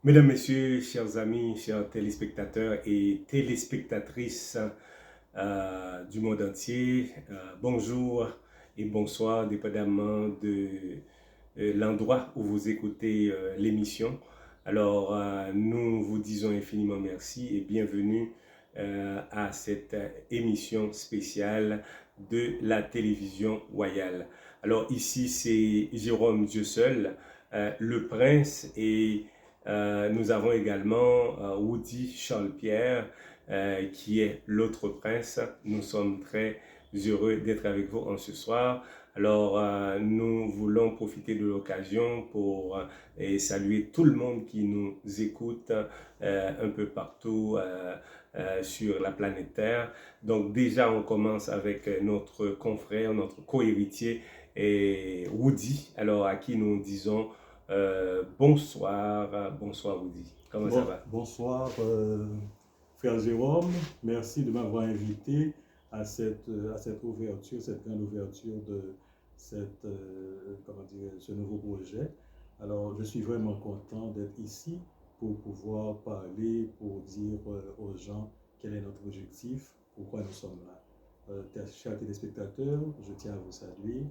Mesdames, Messieurs, chers amis, chers téléspectateurs et téléspectatrices du monde entier, bonjour et bonsoir, dépendamment de l'endroit où vous écoutez l'émission. Alors, nous vous disons infiniment merci et bienvenue à cette émission spéciale de la télévision royale. Alors, ici, c'est Jérôme Dieu seul, le prince, et nous avons également Woody Charles-Pierre, qui est l'autre prince. Nous sommes très heureux d'être avec vous en ce soir. Alors, nous voulons profiter de l'occasion pour saluer tout le monde qui nous écoute un peu partout sur la planète Terre. Donc, déjà, on commence avec notre confrère, notre co-héritier, Woody, alors à qui nous disons bonsoir Woody. Comment ça va? Bonsoir, frère Jérôme. Merci de m'avoir invité à cette ouverture, cette grande ouverture de ce nouveau projet. Alors, je suis vraiment content d'être ici pour pouvoir parler, pour dire aux gens quel est notre objectif, pourquoi nous sommes là. Chers téléspectateurs, je tiens à vous saluer.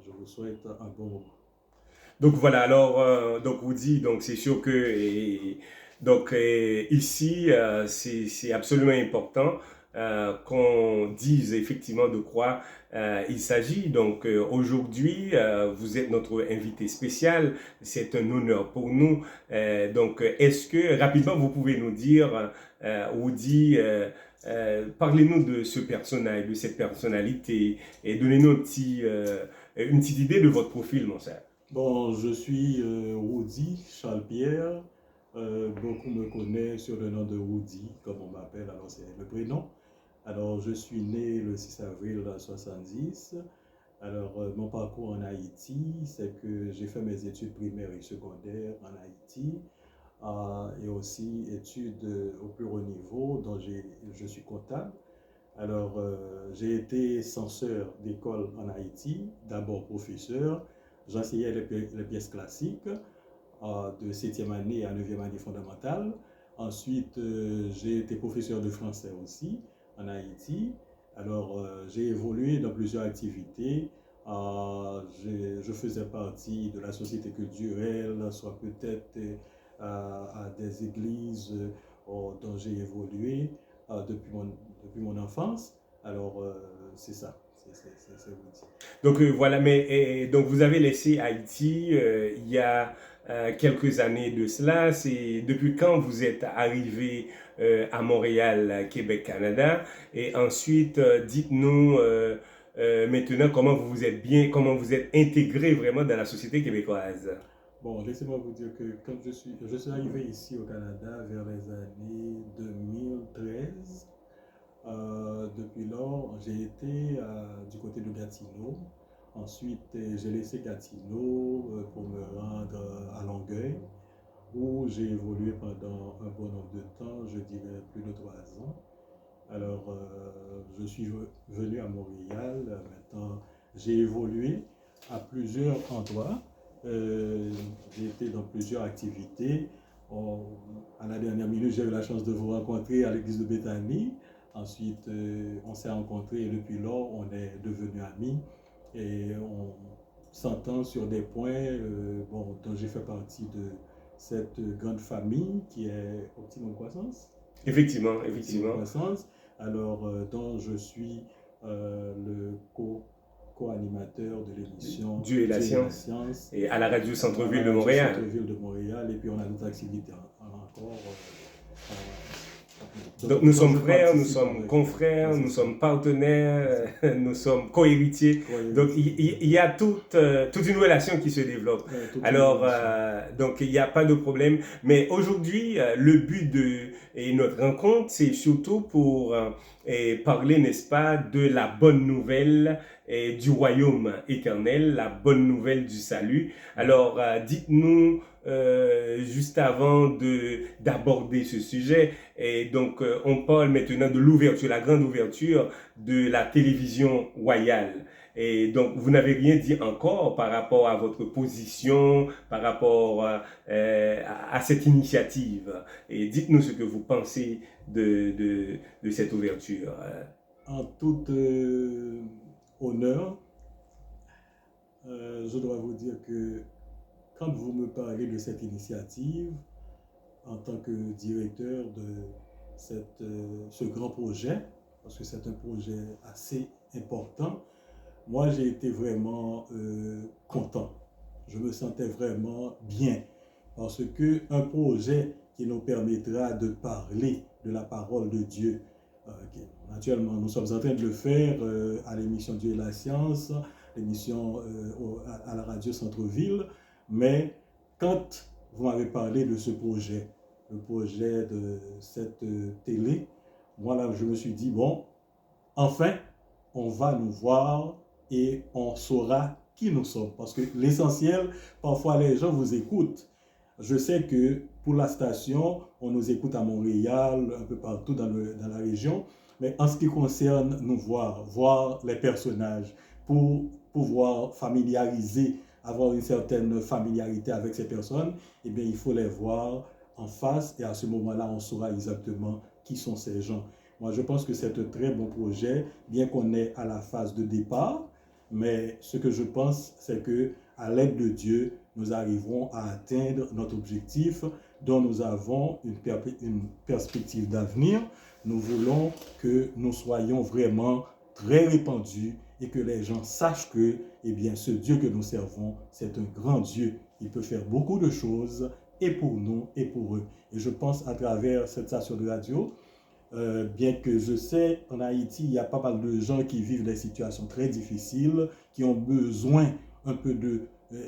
Je vous souhaite un bon moment. Donc voilà, alors donc Woody, donc c'est sûr que ici c'est absolument important qu'on dise effectivement de quoi il s'agit. Donc aujourd'hui vous êtes notre invité spécial, c'est un honneur pour nous. Donc est-ce que rapidement vous pouvez nous dire Woody, parlez-nous de ce personnage, de cette personnalité et donnez-nous une petite idée de votre profil, mon cher. Bon, je suis Woody Charles-Pierre. Beaucoup me connaissent sur le nom de Woody, comme on m'appelle, alors c'est le prénom. Alors, je suis né le 6 avril 1970. Alors, mon parcours en Haïti, c'est que j'ai fait mes études primaires et secondaires en Haïti, et aussi études au plus haut niveau, dont je suis comptable. Alors, j'ai été censeur d'école en Haïti, d'abord professeur. J'enseignais les pièces classiques de 7e année à 9e année fondamentale. Ensuite, j'ai été professeur de français aussi en Haïti. Alors, j'ai évolué dans plusieurs activités. Je faisais partie de la société culturelle, soit peut-être à des églises dont j'ai évolué depuis mon enfance. Alors, c'est ça. C'est Woody. Donc voilà, mais donc vous avez laissé Haïti il y a quelques années de cela. C'est depuis quand vous êtes arrivé à Montréal, Québec, Canada. Et ensuite, dites-nous maintenant comment vous êtes intégré vraiment dans la société québécoise. Bon, laissez-moi vous dire que quand je suis arrivé ici au Canada vers les années 2013. Depuis lors, j'ai été du côté de Gatineau. Ensuite, j'ai laissé Gatineau pour me rendre à Longueuil, où j'ai évolué pendant un bon nombre de temps, je dirais plus de 3 ans. Alors, je suis venu à Montréal. Maintenant, j'ai évolué à plusieurs endroits. J'ai été dans plusieurs activités. À la dernière minute, j'ai eu la chance de vous rencontrer à l'église de Béthanie. Ensuite, on s'est rencontrés et depuis lors, on est devenus amis et on s'entend sur des points dont j'ai fait partie de cette grande famille qui est Optimum Croissance. Effectivement, Optimum effectivement. Croissance, alors dont je suis le co-animateur de l'émission Dieu et la Dieu et la science. science Et à la radio à Centre-Ville la de radio Montréal. Centre-Ville de Montréal, et puis on a d'autres activités encore. Donc nous dont sommes je frères, nous participe sommes avec. confrères, nous C'est ça. sommes partenaires, nous sommes co-héritiers. Donc il y a toute une relation qui se développe. Toute une Alors relation. donc il n'y a pas de problème. Mais aujourd'hui, le but de notre rencontre, c'est surtout pour parler, n'est-ce pas, de la bonne nouvelle du royaume éternel, la bonne nouvelle du salut. Alors dites-nous juste avant d'aborder ce sujet. Et donc, on parle maintenant de l'ouverture, la grande ouverture de la télévision royale. Et donc, vous n'avez rien dit encore par rapport à votre position, par rapport à cette initiative. Et dites-nous ce que vous pensez de cette ouverture. En tout honneur, je dois vous dire que quand vous me parlez de cette initiative, en tant que directeur de ce grand projet, parce que c'est un projet assez important, moi j'ai été vraiment content. Je me sentais vraiment bien, parce qu'un projet qui nous permettra de parler de la parole de Dieu, naturellement nous sommes en train de le faire à l'émission Dieu et la science, l'émission à la radio Centre-Ville, mais quand vous m'avez parlé de ce projet, le projet de cette télé, moi là je me suis dit, bon, enfin, on va nous voir et on saura qui nous sommes. Parce que l'essentiel, parfois les gens vous écoutent. Je sais que pour la station, on nous écoute à Montréal, un peu partout dans la région, mais en ce qui concerne nous voir les personnages, pour pouvoir familiariser, avoir une certaine familiarité avec ces personnes, eh bien, il faut les voir en face et à ce moment-là, on saura exactement qui sont ces gens. Moi, je pense que c'est un très bon projet, bien qu'on est à la phase de départ, mais ce que je pense, c'est que à l'aide de Dieu, nous arriverons à atteindre notre objectif dont nous avons une perspective d'avenir. Nous voulons que nous soyons vraiment très répandus et que les gens sachent que, eh bien, ce Dieu que nous servons, c'est un grand Dieu. Il peut faire beaucoup de choses et pour nous et pour eux. Et je pense à travers cette station de radio, bien que je sais, en Haïti, il y a pas mal de gens qui vivent des situations très difficiles, qui ont besoin un peu de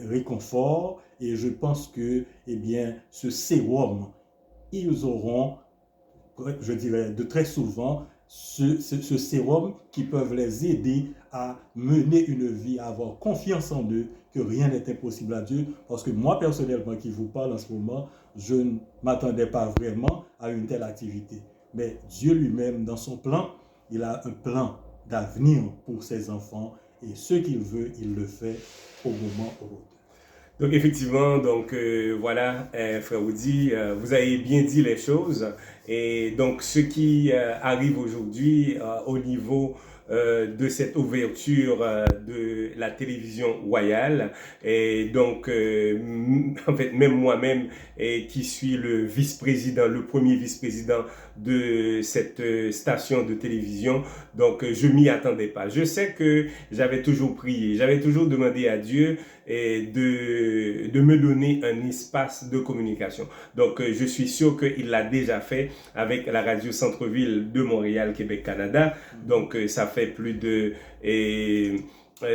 réconfort, et je pense que, eh bien, ce sérum, ils auront, je dirais, de très souvent, ce sérum qui peuvent les aider à mener une vie, à avoir confiance en eux, que rien n'est impossible à Dieu. Parce que moi, personnellement, qui vous parle en ce moment, je ne m'attendais pas vraiment à une telle activité. Mais Dieu lui-même, dans son plan, il a un plan d'avenir pour ses enfants. Et ce qu'il veut, il le fait au moment opportun. Donc effectivement, donc voilà, frère Woody, vous avez bien dit les choses. Et donc ce qui arrive aujourd'hui au niveau de cette ouverture de la télévision royale, et donc en fait même moi-même qui suis le vice-président, le premier vice-président de cette station de télévision, donc je m'y attendais pas. Je sais que j'avais toujours prié, j'avais toujours demandé à Dieu de me donner un espace de communication. Donc, je suis sûr qu'il l'a déjà fait avec la radio Centre-Ville de Montréal, Québec, Canada. Donc, ça fait plus de...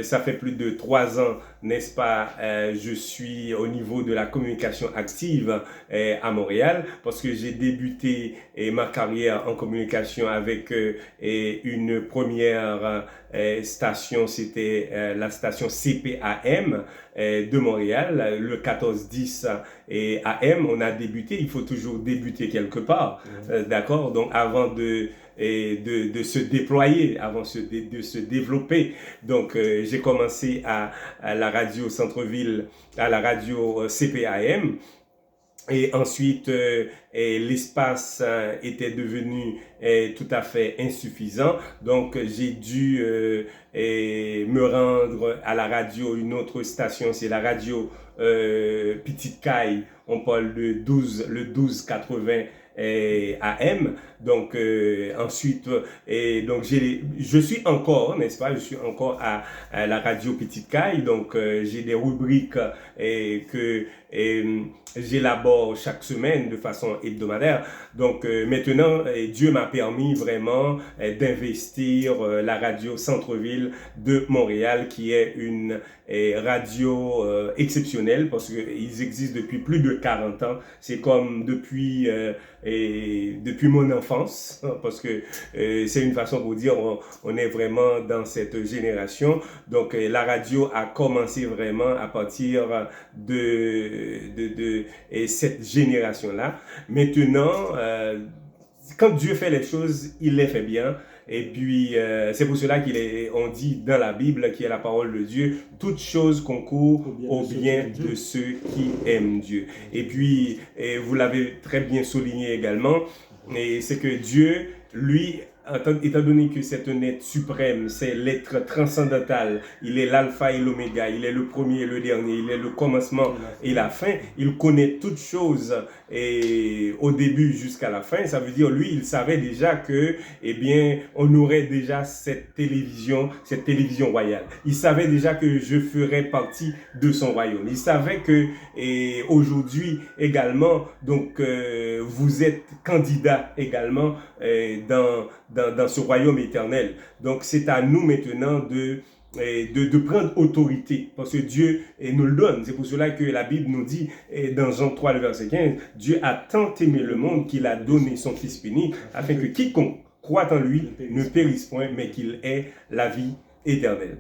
ça fait plus de 3 ans, n'est-ce pas, je suis au niveau de la communication active à Montréal parce que j'ai débuté ma carrière en communication avec une première station, c'était la station CPAM de Montréal, le 1410 AM. On a débuté, il faut toujours débuter quelque part, d'accord? Donc avant de se déployer, avant de se développer. Donc, j'ai commencé à la radio Centre-Ville, à la radio CPAM. Et ensuite, l'espace était devenu tout à fait insuffisant. Donc, j'ai dû me rendre à la radio, une autre station, c'est la radio Petite Caille. On parle de le 1280 AM. Donc ensuite, donc je suis encore, n'est-ce pas, je suis encore à la radio Petite Caille. Donc j'ai des rubriques que j'élabore chaque semaine de façon hebdomadaire. Donc maintenant, Dieu m'a permis vraiment d'investir la radio Centre-Ville de Montréal, qui est une radio exceptionnelle parce qu'ils existent depuis plus de 40 ans. C'est comme depuis mon enfance, parce que c'est une façon pour dire on est vraiment dans cette génération. Donc la radio a commencé vraiment à partir de cette génération-là. Maintenant, quand Dieu fait les choses, il les fait bien. Et puis, c'est pour cela on dit dans la Bible, qui est la parole de Dieu, toute chose concourt au bien de ceux qui aiment Dieu. Et puis, vous l'avez très bien souligné également, et c'est que Dieu, lui, étant donné que c'est un être suprême, c'est l'être transcendantal, il est l'alpha et l'oméga, il est le premier et le dernier, il est le commencement et la fin, il connaît toutes choses et au début jusqu'à la fin. Ça veut dire, lui, il savait déjà que, eh bien, on aurait déjà cette télévision royale. Il savait déjà que je ferais partie de son royaume. Il savait que, et aujourd'hui également, donc, vous êtes candidat également dans ce royaume éternel. Donc, c'est à nous maintenant de prendre autorité, parce que Dieu nous le donne. C'est pour cela que la Bible nous dit, dans Jean 3, le verset 15, Dieu a tant aimé le monde qu'il a donné son Fils unique, afin que quiconque croit en lui ne périsse point, mais qu'il ait la vie éternelle.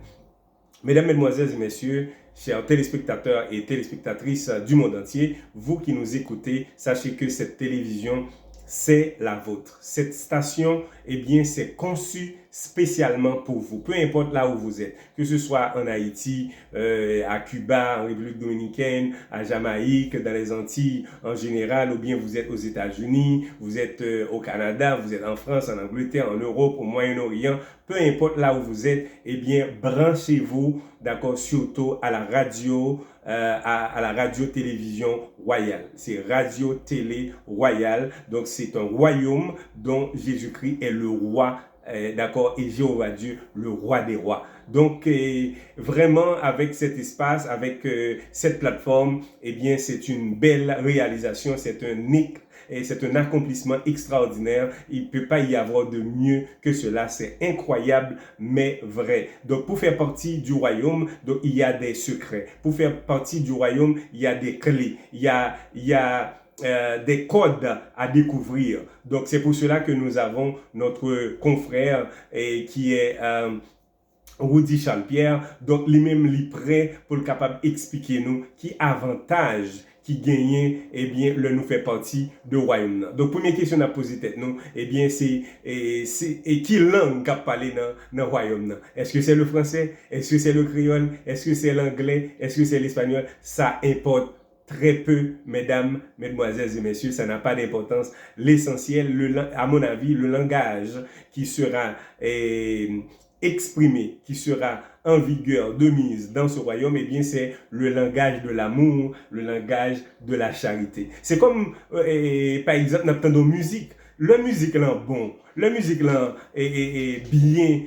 Mesdames, Mesdemoiselles et Messieurs, chers téléspectateurs et téléspectatrices du monde entier, vous qui nous écoutez, sachez que cette télévision, c'est la vôtre. Cette station, eh bien, c'est conçu spécialement pour vous, peu importe là où vous êtes, que ce soit en Haïti, à Cuba, en République dominicaine, à Jamaïque, dans les Antilles en général, ou bien vous êtes aux États-Unis, vous êtes au Canada, vous êtes en France, en Angleterre, en Europe, au Moyen-Orient, peu importe là où vous êtes, eh bien, branchez-vous, d'accord, surtout à la radio, à la radio-télévision royale. C'est radio-télé royale. Donc, c'est un royaume dont Jésus-Christ est le roi, d'accord, et Jéhovah Dieu, le roi des rois. Donc, vraiment, avec cet espace, avec cette plateforme, eh bien, c'est une belle réalisation, c'est un accomplissement extraordinaire. Il ne peut pas y avoir de mieux que cela. C'est incroyable, mais vrai. Donc, pour faire partie du royaume, donc, il y a des secrets. Pour faire partie du royaume, il y a des clés. Il y a des codes à découvrir. Donc, c'est pour cela que nous avons notre confrère qui est Rudy Charles-Pierre. Donc, lui-même, il est prêt pour le capable d'expliquer nous qui avantage qui gagnait, eh bien, le nous fait partie du royaume. Donc, première question à poser tête nous, eh bien, c'est qui langue qu'a parlé dans le royaume? Est-ce que c'est le français? Est-ce que c'est le créole? Est-ce que c'est l'anglais? Est-ce que c'est l'espagnol? Ça importe très peu, mesdames, mesdemoiselles et messieurs, ça n'a pas d'importance. L'essentiel, à mon avis, le langage qui sera exprimé, qui sera en vigueur, de mise dans ce royaume, eh bien, c'est le langage de l'amour, le langage de la charité. C'est comme, par exemple, nous avons de musique. La musique là bon, la musique là est bien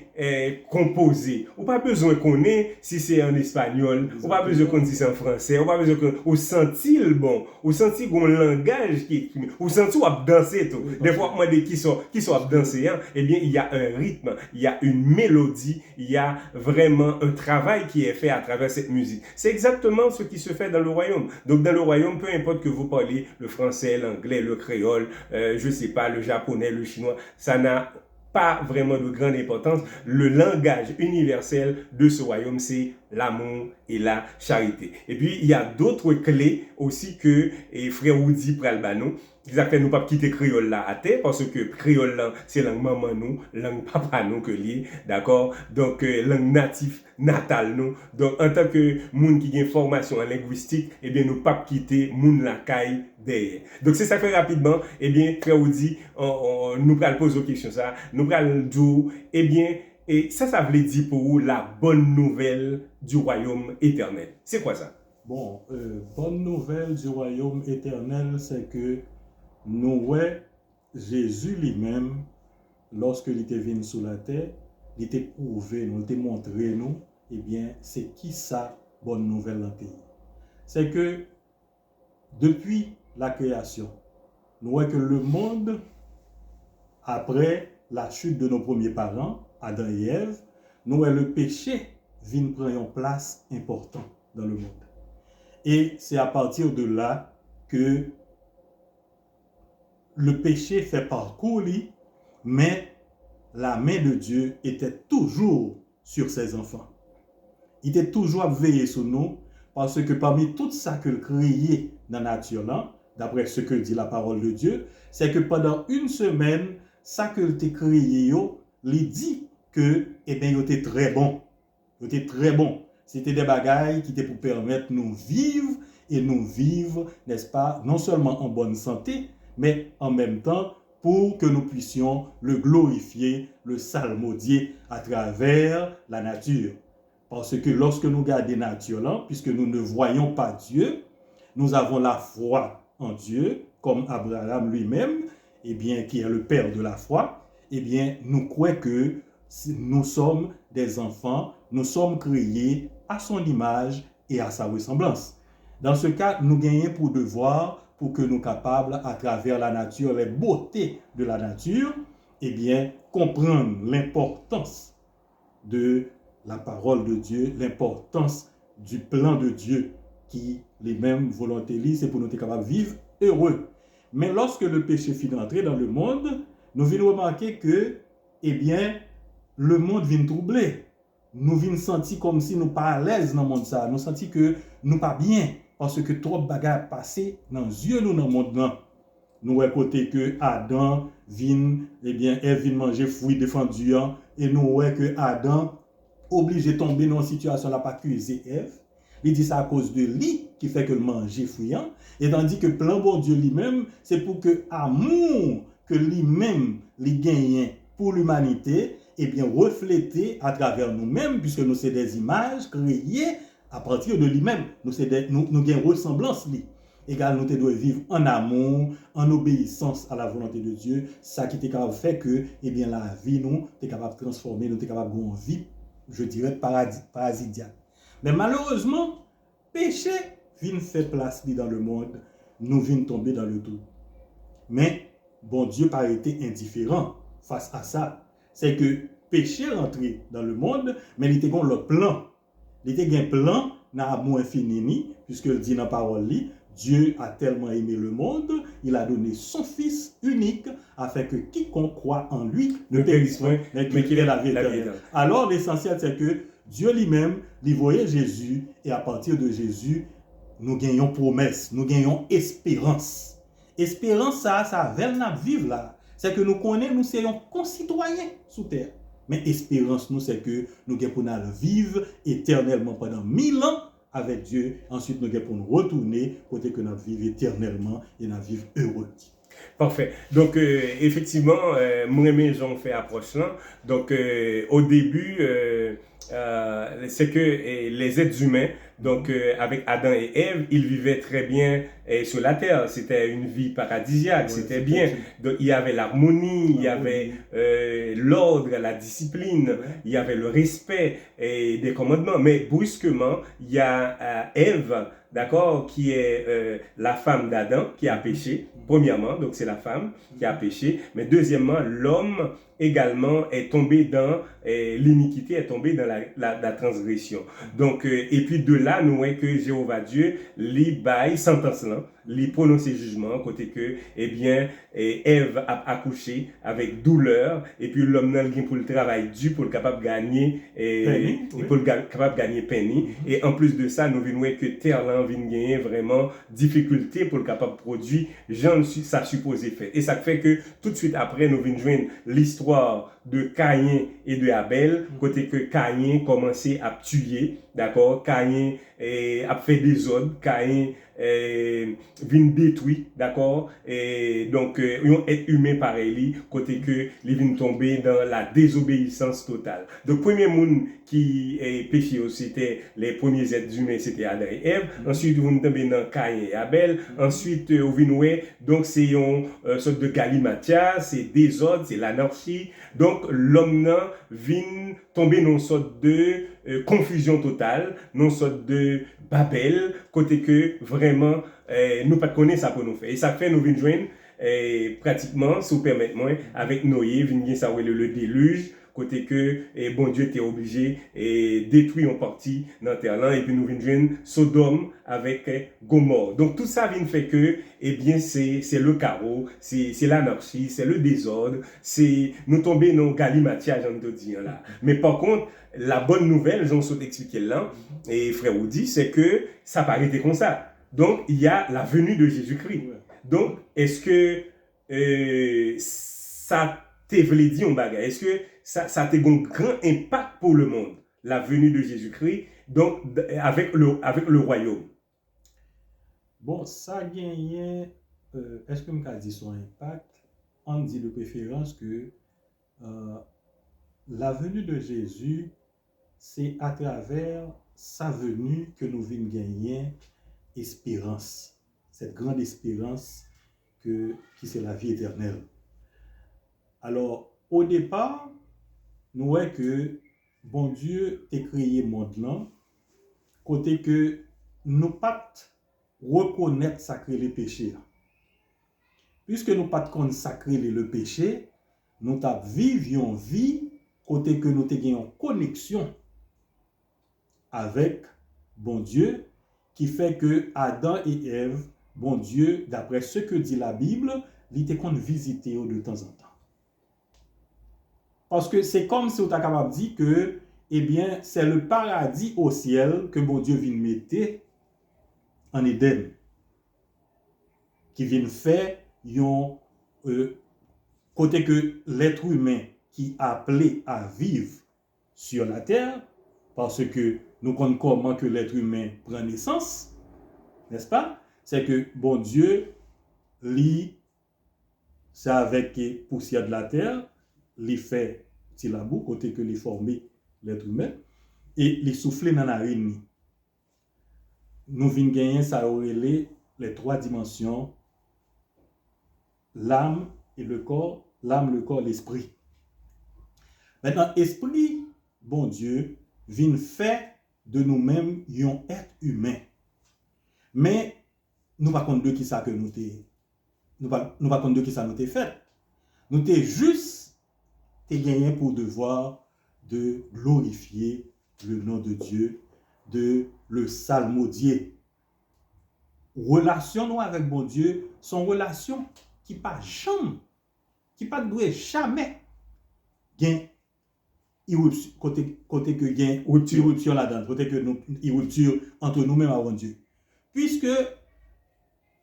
composée. On pas besoin qu'on ait si c'est en espagnol, on pas besoin qu'on dise si c'est en français, on pas besoin qu'on senti le bon, on senti qu'on langage qui est exprimé, on senti on a danser tout. Des fois moi des qui sont danser, hein, eh bien il y a un rythme, il y a une mélodie, il y a vraiment un travail qui est fait à travers cette musique. C'est exactement ce qui se fait dans le royaume. Donc dans le royaume, peu importe que vous parlez le français, l'anglais, le créole, je sais pas, le japonais, le chinois, ça n'a pas vraiment de grande importance. Le langage universel de ce royaume, c'est l'amour et la charité. Et puis, il y a d'autres clés aussi que frère Woody Pralbano. Exactement, nous pas quitter créole là à terre parce que créole là, c'est langue maman nous, langue papa nous que lié, d'accord? Donc, langue native, natale nous. Donc, en tant que moun qui a une formation en linguistique, eh bien, nous pas quitter moun la caille derrière. Donc, c'est ça fait rapidement. Eh bien, frère Woody, nous allons poser aux questions ça. Nous allons dire, eh bien, et ça veut dire pour vous la bonne nouvelle du royaume éternel. C'est quoi ça? Bon, bonne nouvelle du royaume éternel, c'est que nous, ouais, Jésus lui-même, lorsqu'il était venu sur la terre, il était prouvé, nous, il était montré, nous, eh bien, c'est qui ça, bonne nouvelle dans le pays? C'est que depuis la création, nous voyons que le monde, après la chute de nos premiers parents, Adam et Ève, nous voyons le péché vient prendre une place importante dans le monde. Et c'est à partir de là que le péché fait parcours, mais la main de Dieu était toujours sur ses enfants. Il était toujours à veiller sur nous, parce que parmi tout ça que le créé dans la nature, d'après ce que dit la parole de Dieu, c'est que pendant une semaine, ça que tu créé, il dit que, eh bien, il était très bon. Il était très bon. C'était des bagailles qui étaient pour permettre nous vivre et nous vivre, n'est-ce pas, non seulement en bonne santé, mais en même temps pour que nous puissions le glorifier, le salmodier à travers la nature. Parce que lorsque nous gardons la nature là, puisque nous ne voyons pas Dieu, nous avons la foi en Dieu, comme Abraham lui-même, eh bien, qui est le père de la foi, eh bien, nous croyons que nous sommes des enfants, nous sommes créés à son image et à sa ressemblance. Dans ce cas, nous gagnons pour devoir, pour que nous soyons capables, à travers la nature, les beautés de la nature, eh bien, comprendre l'importance de la parole de Dieu, l'importance du plan de Dieu qui les mêmes volontés, c'est pour nous être capables de vivre heureux. Mais lorsque le péché fit entrer dans le monde, nous venons remarquer que, eh bien, le monde vient troubler. Nous venons sentir comme si nous pas à l'aise dans le monde ça. Nous sentir que nous pas bien parce que trop de bagages passé dans les yeux nous dans le monde là. Nous voyons côté que Adam vient, eh bien, Ève vient manger fruit défendu et nous voyons que Adam obligé de tomber dans une situation là pas accuser Ève. Il dit ça à cause de lui qui fait que le manger fruit. Et tandis que plan bon Dieu lui-même, c'est pour que l'amour que lui-même lui gagne pour l'humanité, eh bien reflété à travers nous-mêmes, puisque nous sommes des images créées à partir de lui-même. Nous avons une ressemblance lui. Égal, nous devons vivre en amour, en obéissance à la volonté de Dieu. Ça qui est capable de faire que, eh bien, la vie, nous, est capable de transformer, nous est capable de vivre une vie, je dirais, parasitiale. Mais malheureusement, péché vient faire place dans le monde, nous venons tomber dans le trou. Mais bon Dieu n'a pas été indifférent face à ça. C'est que péché est rentré dans le monde, mais il était le plan. Il était un plan dans l'amour infini, puisqu'il dit dans la parole, Dieu a tellement aimé le monde, il a donné son Fils unique, afin que quiconque croit en lui ne périsse point, mais qu'il ait la vie éternelle. Alors l'essentiel, c'est que Dieu lui-même, il voyait Jésus, et à partir de Jésus, nous gagnons promesse, nous gagnons espérance. Espérance, ça veut vivre là. C'est que nous connaissons, nous sommes concitoyens sous terre. Mais espérance, nous, c'est que nous gagnons pour vivre éternellement pendant 1000 ans avec Dieu. Ensuite, nous gagnons pour nous retourner, côté que nous vivons éternellement et nous vivons heureux. Parfait. Donc, effectivement, moi, j'en fais approche là. Donc, au début, c'est que les êtres humains, donc avec Adam et Ève, ils vivaient très bien sur la terre. C'était une vie paradisiaque, ouais, c'était bien. Donc, il y avait l'harmonie, il y avait l'ordre, la discipline, il y avait le respect et des commandements. Mais brusquement, il y a Ève, d'accord, qui est la femme d'Adam, qui a péché. Premièrement, donc c'est la femme qui a péché. Mais deuxièmement, l'homme également est tombé dans l'iniquité, est tombé dans la transgression. Donc, et puis de là, nous voyons que Jéhovah Dieu, lui baille sentence là, lui prononce jugement, côté que, eh bien, Ève a accouché avec douleur, et puis l'homme n'a pour le travail dur pour le capable de gagner, et pour le capable de gagner penny. Et en plus de ça, nous voyons que terre là vient gagner vraiment difficulté pour le capable de produire, Jean ça supposé fait. Et ça fait que tout de suite après, nous venons joindre l'histoire de Caïn et de Abel, côté que Caïn commençait à tuer, d'accord, Caïn a fait des ordres, Caïn vient détruire, d'accord, et donc être humain pareil, côté que les vient tomber dans la désobéissance totale. Donc premier monde qui est péché, c'était les premiers êtres humains, c'était Adam et Ève. Ensuite vous tombez dans Caïn et Abel. Ensuite vous venez, donc c'est une sorte de galimatias, c'est désordre, c'est l'anarchie. Donc l'homme vient tomber dans une sorte de confusion totale, dans une sorte de Babel, côté que vraiment nous pas connaître ça pour nous faire. Et ça fait nous venons joindre pratiquement, si vous permettez moi, avec Noé, venir ça le déluge, côté que bon Dieu était obligé et détruire en partie dans la terre et puis nous venons joindre Sodome avec Gomorrhe. Donc tout ça vient fait que eh bien c'est le chaos, c'est l'anarchie, c'est le désordre, c'est nous tomber dans galimatias, j'en te dis là. Mais par contre la bonne nouvelle, j'en saute expliquer là, et frère Audi, c'est que ça pas été comme ça. Donc, il y a la venue de Jésus-Christ. Donc, est-ce que ça te vle di yon bagay? Est-ce que ça te un grand impact pour le monde, la venue de Jésus-Christ, donc avec le royaume? Bon, ça gagne, est-ce que je dit son impact? On dit de préférence que la venue de Jésus, c'est à travers sa venue que nous venons gagner espérance, cette grande espérance qui c'est la vie éternelle. Alors, au départ, nous voyons que bon Dieu a créé le monde là, côté que nous pas reconnaître sacré les péchés. Puisque nous pas consacrer le péché, nous vivions vie côté que nous avons connexion avec bon Dieu, qui fait que Adam et Ève, bon Dieu, d'après ce que dit la Bible, ils étaient visiter de temps en temps. Parce que c'est comme si on t'a capable de dire que, eh bien, c'est le paradis au ciel que bon Dieu vient mettre en Éden, qui vient faire côté que l'être humain qui est appelé à vivre sur la terre, parce que nous connaissons comment que l'être humain prend naissance, n'est-ce pas? C'est que bon Dieu, c'est avec la poussière de la terre, il fait la boue, côté que il formé l'être humain, et il souffle dans la narine. Nous venons gagner ça les trois dimensions, l'âme et le corps, l'âme, le corps, l'esprit. Maintenant, esprit, bon Dieu, vient faire de nous-mêmes un être humain. Mais nous ne pas compte de qui ça que nous t'es. Nous pas compte de qui ça nous t'est fait. Nous t'es juste gagné pour devoir de glorifier le nom de Dieu, de le psalmodier. Relation nous avec bon Dieu, son relation qui pas jamais, qui pas doit jamais gain côté que gain rupture là-dedans, côté que nous rupture entre nous-mêmes avant Dieu. Puisque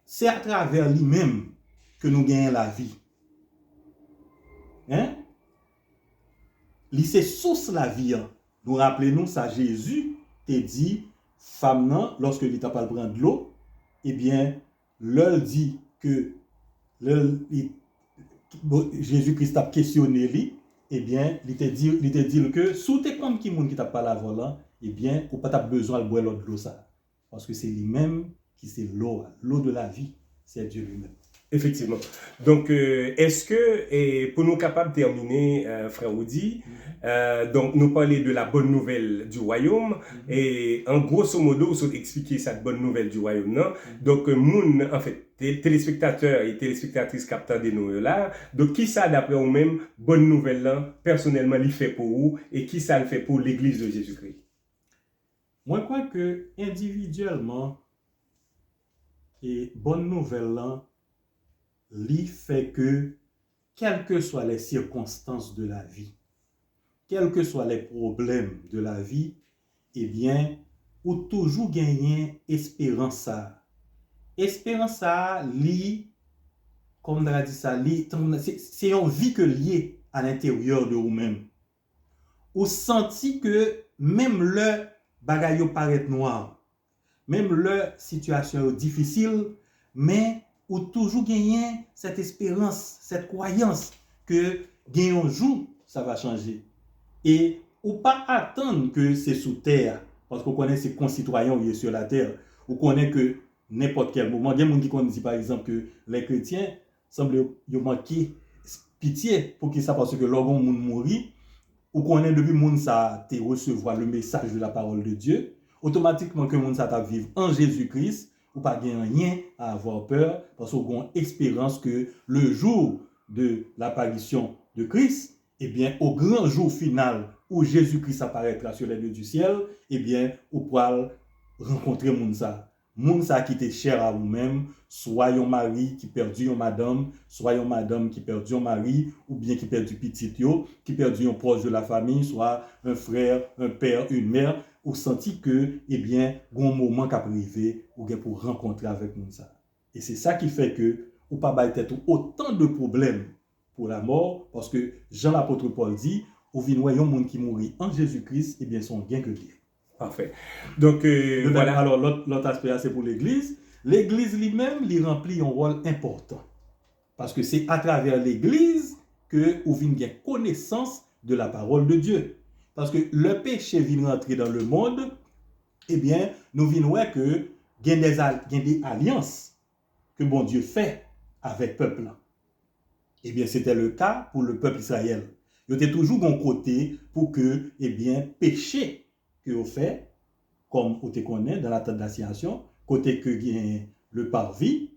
c'est à travers lui-même que nous gagnons la vie. Hein? C'est source la vie. Hein? Nous rappelons ça, Jésus t'a dit, femme non, lorsque il t'a pas prendre de l'eau, eh bien, l'heure dit que Jésus-Christ a questionné lui, eh bien, il t'a dit que sous tes comptes qui t'a pas la volant, eh bien, ou pas t'as besoin de boire l'eau de l'eau ça. Parce que c'est lui-même qui c'est l'eau de la vie, c'est Dieu lui-même. Effectivement. Donc, est-ce que, pour nous capables de terminer, frère Audi, donc nous parler de la bonne nouvelle du royaume, et en grosso modo, vous expliquer cette bonne nouvelle du royaume, non? Donc, moun, en fait, téléspectateurs et téléspectatrices capteurs de nous là, donc qui ça d'après vous-même, bonne nouvelle là, personnellement, il fait pour vous, et qui ça le fait pour l'église de Jésus-Christ? Moi, je crois que individuellement, et bonne nouvelle là, li fait que, quelles que soient les circonstances de la vie, quels que soient les problèmes de la vie, eh bien, ou toujours gagner espérance ça. Espérance ça, li, comme on a dit ça, c'est une vie que liée à l'intérieur de vous-même. Ou senti que même le bagaille paraît noir, même le situation est difficile, mais ou toujours gagner cette espérance, cette croyance que gagner un jour, ça va changer. Et ou pas attendre que c'est sous terre, parce qu'on connaît ses concitoyens qui sont sur la terre, ou connaît que n'importe quel moment, il y a des gens qui disent par exemple que les chrétiens semblent manquer pitié pour qu'ils savent parce que lorsqu'on mourir, ou connaît depuis le monde ça te recevoir le message de la parole de Dieu, automatiquement que le monde ça t'a vivre en Jésus-Christ, ou pas rien à avoir peur, parce qu'on a une espérance que le jour de l'apparition de Christ, eh bien, au grand jour final où Jésus-Christ apparaîtra sur les lieux du ciel, eh bien, on pourra rencontrer Mounsa. Mounsa qui était cher à vous-même, soit un mari qui perdu une madame, soit une madame qui perdu un mari, ou bien qui perdu petit yo, qui perdu un proche de la famille, soit un frère, un père, une mère, ou senti que, eh bien, un moment qui a privé, ou bien pour rencontrer avec Mounsa. Et c'est ça qui fait que, ou pas bailler tête autant de problèmes pour la mort, parce que Jean l'apôtre Paul dit, au voyons monde qui mourit en Jésus-Christ, eh bien, son gain que Dieu. Parfait. Donc, voilà. Alors, l'autre aspect, c'est pour l'Église. L'Église lui-même, il remplit un rôle important. Parce que c'est à travers l'Église que vous vient connaissance de la parole de Dieu. Parce que le péché vient rentrer dans le monde, eh bien, nous venons voir que il y a des alliances que bon Dieu fait avec le peuple. Eh bien, c'était le cas pour le peuple Israël. Il était toujours un côté pour que, eh bien, péché que vous fait, comme vous te connaissez dans la tête d'assignation, côté que gagne le parvis,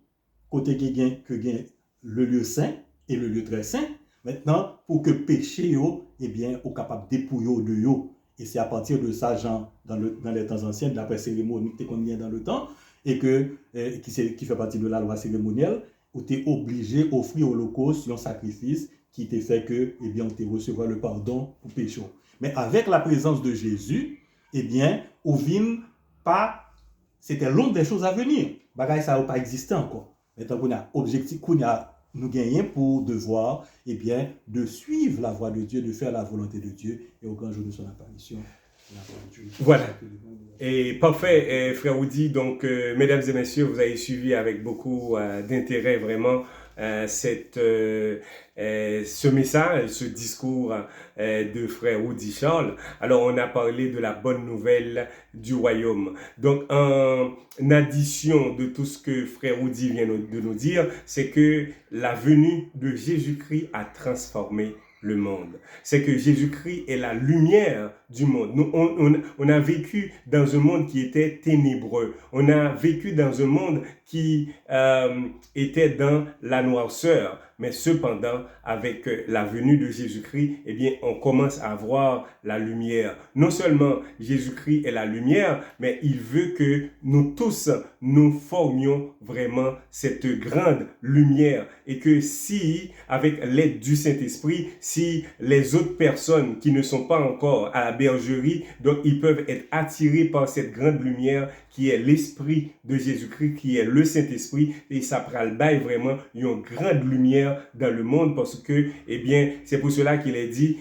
côté que gagne le lieu saint et le lieu très saint. Maintenant, pour que péché, eh bien, est capable de dépouiller de yo. Et c'est à partir de ça, Jean, dans les temps anciens, d'après cérémonie qu'on vient dans le temps, et qui fait partie de la loi cérémonielle, où tu es obligé d'offrir holocauste un sacrifice qui te fait que, eh bien, tu recevras le pardon pour péché. Mais avec la présence de Jésus, eh bien, au vin pas, c'était l'une des choses à venir. Bagay ça n'a pas existé encore. Maintenant qu'on a objectif, qu'on a nous gagnons pour devoir, eh bien, de suivre la voie de Dieu, de faire la volonté de Dieu, et au grand jour de son apparition. Voilà. Et parfait, frère Woody. Donc, mesdames et messieurs, vous avez suivi avec beaucoup d'intérêt vraiment ce message, ce discours de frère Woody Charles. Alors, on a parlé de la bonne nouvelle du royaume. Donc, en addition de tout ce que frère Woody vient de nous dire, c'est que la venue de Jésus-Christ a transformé le monde. C'est que Jésus-Christ est la lumière du monde. Nous, on a vécu dans un monde qui était ténébreux. On a vécu dans un monde qui était dans la noirceur. Mais cependant, avec la venue de Jésus-Christ, eh bien, on commence à voir la lumière. Non seulement Jésus-Christ est la lumière, mais il veut que nous tous, nous formions vraiment cette grande lumière. Et que si, avec l'aide du Saint-Esprit, si les autres personnes qui ne sont pas encore à la bergerie, donc ils peuvent être attirés par cette grande lumière qui est l'Esprit de Jésus-Christ, qui est le Saint-Esprit, et ça prend le bail vraiment une grande lumière dans le monde parce que, eh bien, c'est pour cela qu'il est dit,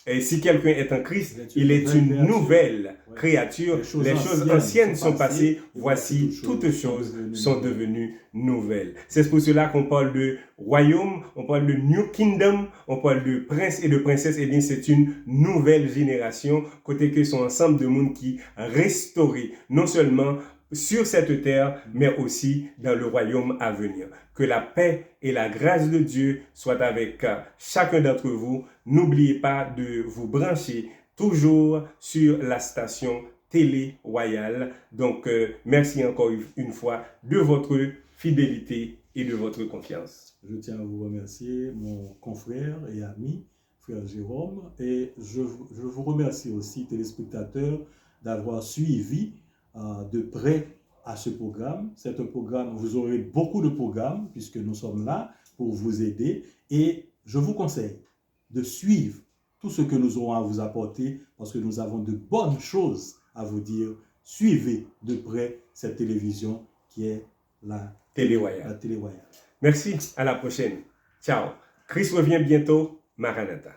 et si quelqu'un est en Christ, il est une nouvelle créature. Les choses anciennes sont passées, voici, toutes choses sont devenues nouvelles. C'est pour cela qu'on parle de royaume, on parle de New Kingdom, on parle de prince et de princesse. Eh bien, c'est une nouvelle génération, côté que sont ensemble de monde qui restauré, non seulement sur cette terre, mais aussi dans le royaume à venir. Que la paix et la grâce de Dieu soient avec chacun d'entre vous. N'oubliez pas de vous brancher toujours sur la station Télé Royale. Donc, merci encore une fois de votre fidélité et de votre confiance. Je tiens à vous remercier, mon confrère et ami, frère Jérôme, et je vous remercie aussi, téléspectateurs, d'avoir suivi de près à ce programme. C'est un programme, vous aurez beaucoup de programmes puisque nous sommes là pour vous aider et je vous conseille de suivre tout ce que nous aurons à vous apporter parce que nous avons de bonnes choses à vous dire. Suivez de près cette télévision qui est la Télé Royale. La Télé Royale. Merci, à la prochaine. Ciao. Christ revient bientôt. Maranatha.